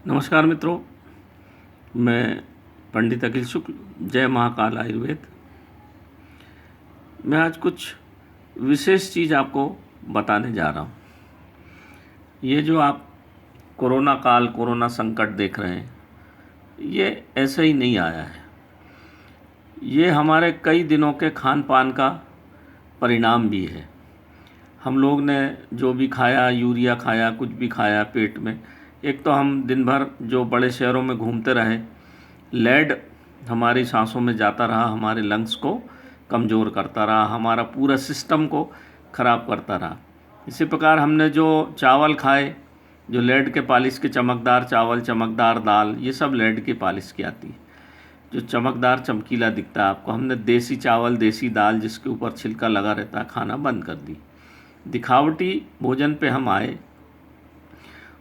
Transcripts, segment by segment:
नमस्कार मित्रों, मैं पंडित अखिल शुक्ल, जय महाकाल आयुर्वेद। मैं आज कुछ विशेष चीज़ आपको बताने जा रहा हूँ। ये जो आप कोरोना काल, कोरोना संकट देख रहे हैं, ये ऐसे ही नहीं आया है। ये हमारे कई दिनों के खान पान का परिणाम भी है। हम लोग ने जो भी खाया, यूरिया खाया, कुछ भी खाया पेट में। एक तो हम दिन भर जो बड़े शहरों में घूमते रहे, लेड हमारी सांसों में जाता रहा, हमारे लंग्स को कमज़ोर करता रहा, हमारा पूरा सिस्टम को ख़राब करता रहा। इसी प्रकार हमने जो चावल खाए, जो लेड के पॉलिश के चमकदार चावल, चमकदार दाल, ये सब लेड की पॉलिश की आती है, जो चमकदार चमकीला दिखता है आपको। हमने देसी चावल, देसी दाल जिसके ऊपर छिलका लगा रहता है, खाना बंद कर दी। दिखावटी भोजन पे हम आए,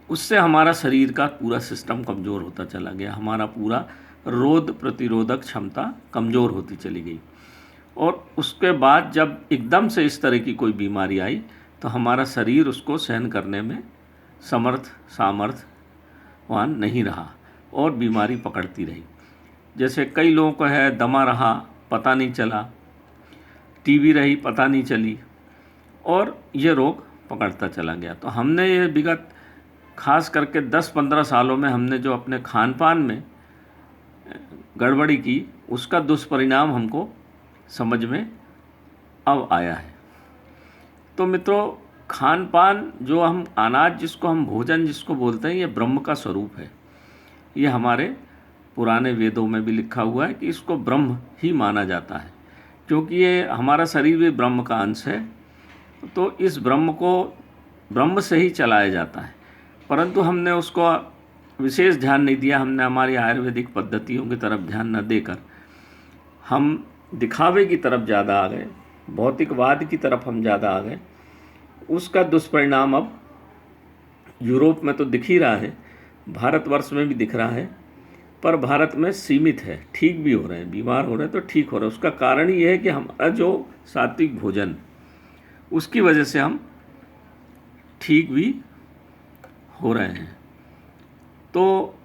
उससे हमारा शरीर का पूरा सिस्टम कमज़ोर होता चला गया। हमारा पूरा रोग प्रतिरोधक क्षमता कमज़ोर होती चली गई। और उसके बाद जब एकदम से इस तरह की कोई बीमारी आई, तो हमारा शरीर उसको सहन करने में सामर्थ्यवान नहीं रहा और बीमारी पकड़ती रही। जैसे कई लोगों को है, दमा रहा, पता नहीं चला, टीबी रही, पता नहीं चली, और ये रोग पकड़ता चला गया। तो हमने ये विगत खास करके 10-15 सालों में हमने जो अपने खान पान में गड़बड़ी की, उसका दुष्परिणाम हमको समझ में अब आया है। तो मित्रों, खान पान जो हम अनाज जिसको हम भोजन जिसको बोलते हैं, ये ब्रह्म का स्वरूप है। ये हमारे पुराने वेदों में भी लिखा हुआ है कि इसको ब्रह्म ही माना जाता है, क्योंकि ये हमारा शरीर भी ब्रह्म का अंश है। तो इस ब्रह्म को ब्रह्म से ही चलाया जाता है, परंतु हमने उसको विशेष ध्यान नहीं दिया। हमने हमारी आयुर्वेदिक पद्धतियों की तरफ ध्यान न देकर हम दिखावे की तरफ ज़्यादा आ गए, भौतिकवाद की तरफ हम ज़्यादा आ गए। उसका दुष्परिणाम अब यूरोप में तो दिख ही रहा है, भारतवर्ष में भी दिख रहा है, पर भारत में सीमित है। ठीक भी हो रहे हैं, बीमार हो रहे हैं तो ठीक हो रहे हैं। उसका कारण ये है कि हमारा जो सात्विक भोजन, उसकी वजह से हम ठीक भी हो रहे हैं। तो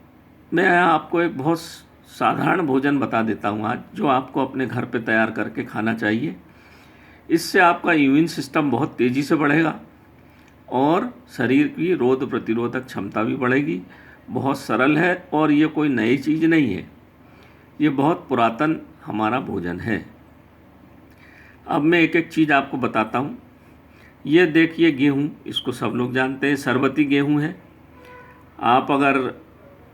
मैं आपको एक बहुत साधारण भोजन बता देता हूँ आज, जो आपको अपने घर पे तैयार करके खाना चाहिए। इससे आपका इम्यून सिस्टम बहुत तेज़ी से बढ़ेगा और शरीर की रोग प्रतिरोधक क्षमता भी बढ़ेगी। बहुत सरल है और ये कोई नई चीज़ नहीं है, ये बहुत पुरातन हमारा भोजन है। अब मैं एक एक चीज़ आपको बताता हूँ। ये देखिए गेहूँ, इसको सब लोग जानते हैं, सरबती गेहूँ है। आप अगर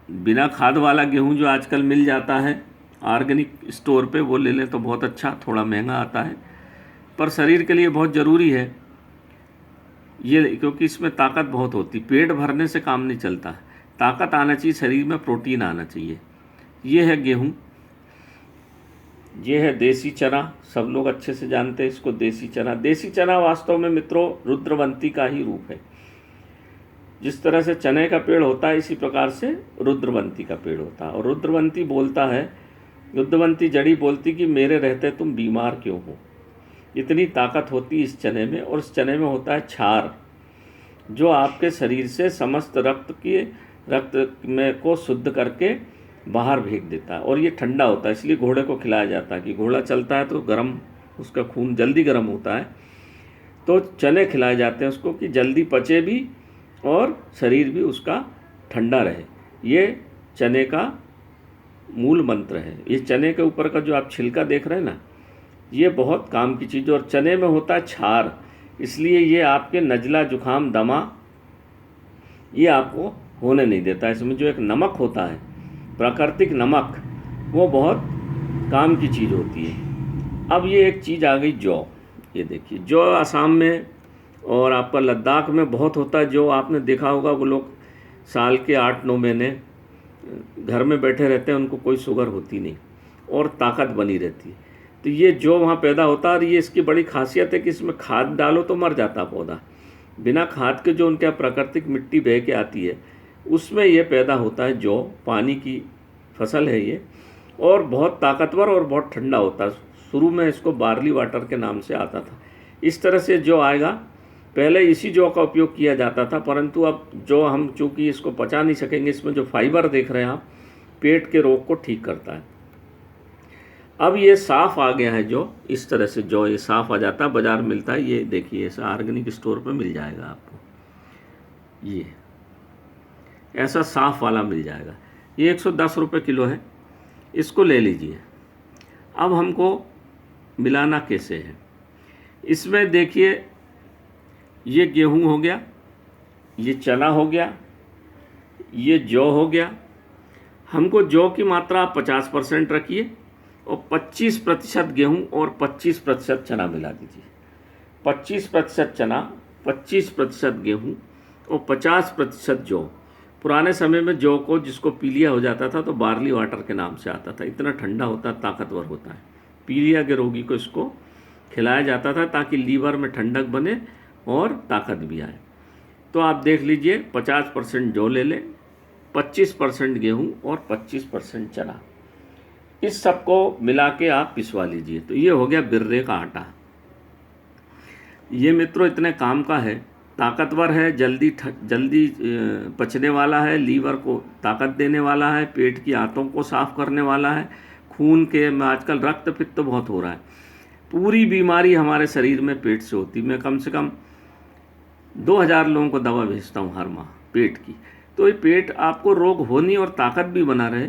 बिना खाद वाला गेहूँ जो आजकल मिल जाता है ऑर्गेनिक स्टोर पे, वो ले लें तो बहुत अच्छा, थोड़ा महंगा आता है, पर शरीर के लिए बहुत ज़रूरी है ये, क्योंकि इसमें ताकत बहुत होती। पेट भरने से काम नहीं चलता, ताकत आना चाहिए शरीर में, प्रोटीन आना चाहिए। ये है गेहूँ। ये है देसी चना, सब लोग अच्छे से जानते हैं इसको, देसी चना। देसी चना वास्तव में मित्रों रुद्रवंती का ही रूप है। जिस तरह से चने का पेड़ होता है, इसी प्रकार से रुद्रवंती का पेड़ होता है। और रुद्रवंती बोलता है, रुद्रवंती जड़ी बोलती कि मेरे रहते तुम बीमार क्यों हो। इतनी ताकत होती इस चने में। और इस चने में होता है क्षार, जो आपके शरीर से समस्त रक्त में को शुद्ध करके बाहर फेंक देता है। और ये ठंडा होता है, इसलिए घोड़े को खिलाया जाता है कि घोड़ा चलता है तो गर्म, उसका खून जल्दी गर्म होता है, तो चने खिलाए जाते हैं उसको कि जल्दी पचे भी और शरीर भी उसका ठंडा रहे। ये चने का मूल मंत्र है। ये चने के ऊपर का जो आप छिलका देख रहे हैं ना, ये बहुत काम की चीज़। और चने में होता है क्षार, इसलिए ये आपके नज़ला, जुखाम, दमा, ये आपको होने नहीं देता। इसमें जो एक नमक होता है, प्राकृतिक नमक, वो बहुत काम की चीज़ होती है। अब ये एक चीज़ आ गई जौ। ये देखिए, जौ असम में और आपका लद्दाख में बहुत होता है। जो आपने देखा होगा, वो लोग साल के 8-9 महीने घर में बैठे रहते हैं, उनको कोई शुगर होती नहीं और ताकत बनी रहती है। तो ये जो वहाँ पैदा होता है, और ये इसकी बड़ी खासियत है कि इसमें खाद डालो तो मर जाता पौधा। बिना खाद के जो उनके प्राकृतिक मिट्टी बह के आती है, उसमें ये पैदा होता है। जौ पानी की फसल है ये, और बहुत ताकतवर और बहुत ठंडा होता है। शुरू में इसको बार्ली वाटर के नाम से आता था। इस तरह से जो आएगा पहले इसी जौ का उपयोग किया जाता था, परंतु अब जो हम चूँकि इसको पचा नहीं सकेंगे, इसमें जो फाइबर देख रहे हैं आप, पेट के रोग को ठीक करता है। अब ये साफ़ आ गया है जो, इस तरह से जो ये साफ़ आ जाता है, बाज़ार मिलता है, ये देखिए ऐसा ऑर्गेनिक स्टोर पे मिल जाएगा आपको, ये ऐसा साफ़ वाला मिल जाएगा। ये 110 रुपये किलो है, इसको ले लीजिए। अब हमको मिलाना कैसे है, इसमें देखिए ये गेहूं हो गया, ये चना हो गया, ये जौ हो गया। हमको जौ की मात्रा आप 50% रखिए और 25% गेहूं और 25% चना मिला दीजिए। 25% चना, 25% गेहूं और 50% जौ। पुराने समय में जौ को जिसको पीलिया हो जाता था तो बार्ली वाटर के नाम से आता था, इतना ठंडा होता है, ताकतवर होता है। पीलिया के रोगी को इसको खिलाया जाता था ताकि लीवर में ठंडक बने और ताकत भी आए। तो आप देख लीजिए 50% जौ ले लें, 25% गेहूं और 25% चना, इस सबको मिला के आप पिसवा लीजिए। तो ये हो गया बिर्रे का आटा। ये मित्रों इतने काम का है, ताकतवर है, जल्दी पचने वाला है, लीवर को ताकत देने वाला है, पेट की आंतों को साफ करने वाला है, खून के में आजकल रक्त पित्त बहुत हो रहा है, पूरी बीमारी हमारे शरीर में पेट से होती। मैं कम से कम 2000 लोगों को दवा भेजता हूँ हर माह पेट की। तो ये पेट आपको रोग होनी और ताकत भी बना रहे।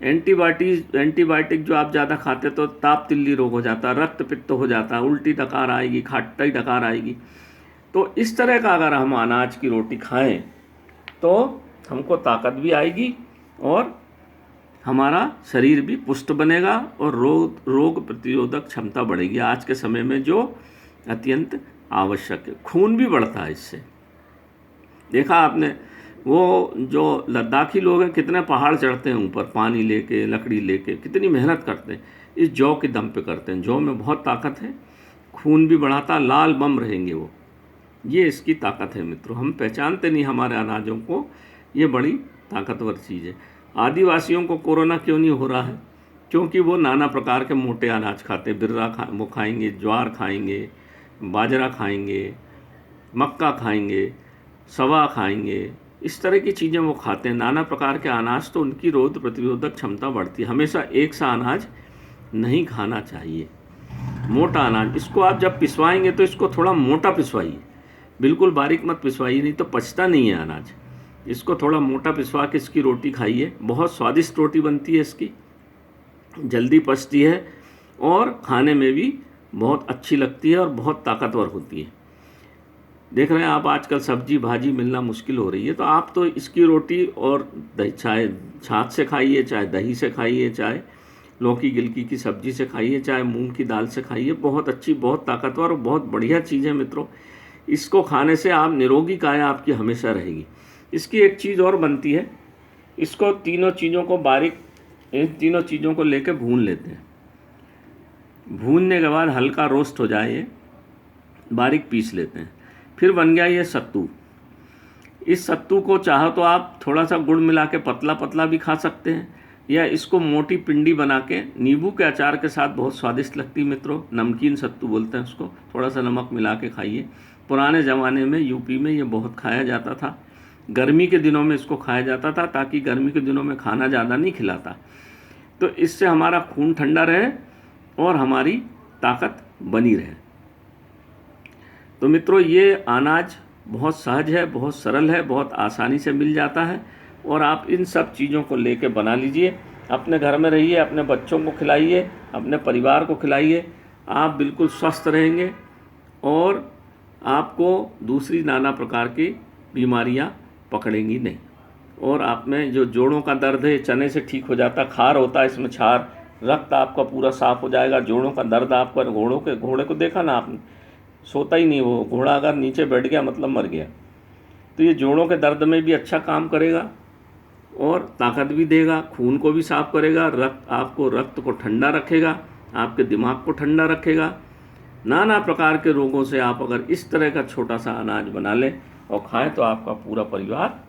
एंटीबायोटिक जो आप ज़्यादा खाते तो ताप तिल्ली रोग हो जाता, रक्त पित्त हो जाता, उल्टी डकार आएगी, खट्टी डकार आएगी। तो इस तरह का अगर हम अनाज की रोटी खाएं तो हमको ताकत भी आएगी और हमारा शरीर भी पुष्ट बनेगा और रोग प्रतिरोधक क्षमता बढ़ेगी, आज के समय में जो अत्यंत आवश्यक है। खून भी बढ़ता है इससे। देखा आपने वो जो लद्दाखी लोग हैं कितने पहाड़ चढ़ते हैं ऊपर, पानी लेके, लकड़ी लेके, कितनी मेहनत करते हैं, इस जौ के दम पे करते हैं। जौ में बहुत ताकत है, खून भी बढ़ाता, लाल बम रहेंगे वो, ये इसकी ताकत है मित्रों। हम पहचानते नहीं हमारे अनाजों को, ये बड़ी ताकतवर चीज़ है। आदिवासियों को कोरोना क्यों नहीं हो रहा है? क्योंकि वो नाना प्रकार के मोटे अनाज खाते, वो खाएंगे, ज्वार खाएंगे, बाजरा खाएंगे, मक्का खाएंगे, सवा खाएंगे, इस तरह की चीज़ें वो खाते हैं, नाना प्रकार के अनाज, तो उनकी रोग प्रतिरोधक क्षमता बढ़ती है। हमेशा एक सा अनाज नहीं खाना चाहिए, मोटा अनाज। इसको आप जब पिसवाएंगे तो इसको थोड़ा मोटा पिसवाइए, बिल्कुल बारीक मत पिसवाइए, नहीं तो पचता नहीं है अनाज। इसको थोड़ा मोटा पिसवा के इसकी रोटी खाइए, बहुत स्वादिष्ट रोटी बनती है इसकी, जल्दी पचती है और खाने में भी बहुत अच्छी लगती है और बहुत ताकतवर होती है। देख रहे हैं आप आजकल सब्जी भाजी मिलना मुश्किल हो रही है, तो आप तो इसकी रोटी और दही, चाहे छाछ से खाइए, चाहे दही से खाइए, चाहे लौकी गिलकी की सब्जी से खाइए, चाहे मूंग की दाल से खाइए, बहुत अच्छी, बहुत ताकतवर और बहुत बढ़िया चीज़ है मित्रों। इसको खाने से आप निरोगी काया आपकी हमेशा रहेगी। इसकी एक चीज़ और बनती है, इसको तीनों चीज़ों को बारीक, इन तीनों चीज़ों को लेकर भून लेते हैं। भूनने के बाद हल्का रोस्ट हो जाए, ये बारीक पीस लेते हैं। फिर बन गया ये सत्तू। इस सत्तू को चाहो तो आप थोड़ा सा गुड़ मिला के पतला पतला भी खा सकते हैं, या इसको मोटी पिंडी बना के नींबू के अचार के साथ बहुत स्वादिष्ट लगती है मित्रों। नमकीन सत्तू बोलते हैं उसको, थोड़ा सा नमक मिला के खाइए। पुराने ज़माने में यूपी में ये बहुत खाया जाता था, गर्मी के दिनों में इसको खाया जाता था, ताकि गर्मी के दिनों में खाना ज़्यादा नहीं खिलाता, तो इससे हमारा खून ठंडा रहे और हमारी ताकत बनी रहे। तो मित्रों ये अनाज बहुत सहज है, बहुत सरल है, बहुत आसानी से मिल जाता है, और आप इन सब चीज़ों को लेके बना लीजिए, अपने घर में रहिए, अपने बच्चों को खिलाइए, अपने परिवार को खिलाइए, आप बिल्कुल स्वस्थ रहेंगे और आपको दूसरी नाना प्रकार की बीमारियां पकड़ेंगी नहीं। और आप में जो जोड़ों का दर्द है चने से ठीक हो जाता, खार होता है इसमें क्षार, रक्त आपका पूरा साफ हो जाएगा। जोड़ों का दर्द आपका, घोड़े को देखा ना आपने, सोता ही नहीं वो घोड़ा, अगर नीचे बैठ गया मतलब मर गया। तो ये जोड़ों के दर्द में भी अच्छा काम करेगा और ताकत भी देगा, खून को भी साफ करेगा, रक्त को ठंडा रखेगा, आपके दिमाग को ठंडा रखेगा। नाना प्रकार के रोगों से आप अगर इस तरह का छोटा सा अनाज बना लें और खाएं तो आपका पूरा परिवार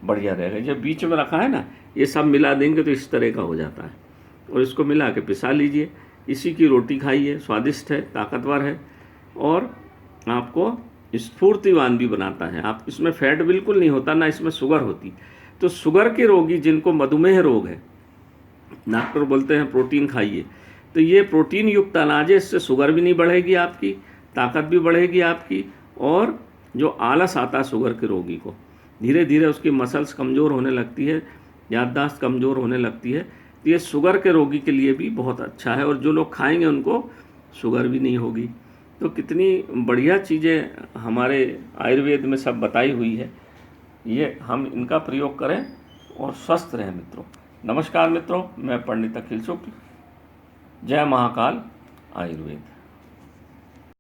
बढ़िया रहेगा। जब बीच में रखा है ना, ये सब मिला देंगे तो इस तरह का हो जाता है, और इसको मिला के पिसा लीजिए, इसी की रोटी खाइए, स्वादिष्ट है, ताकतवर है और आपको स्फूर्तिवान भी बनाता है। आप इसमें फैट बिल्कुल नहीं होता, ना इसमें शुगर होती। तो शुगर के रोगी जिनको मधुमेह रोग है, डॉक्टर बोलते हैं प्रोटीन खाइए, तो ये प्रोटीन युक्त अनाज है, इससे शुगर भी नहीं बढ़ेगी आपकी, ताकत भी बढ़ेगी आपकी। और जो आलस आता है शुगर के रोगी को, धीरे धीरे उसकी मसल्स कमज़ोर होने लगती है, याददाश्त कमज़ोर होने लगती है, तो ये शुगर के रोगी के लिए भी बहुत अच्छा है। और जो लोग खाएंगे उनको शुगर भी नहीं होगी। तो कितनी बढ़िया चीज़ें हमारे आयुर्वेद में सब बताई हुई है, ये हम इनका प्रयोग करें और स्वस्थ रहें मित्रों। नमस्कार मित्रों, मैं पंडित अखिल शुक्ल। जय महाकाल आयुर्वेद।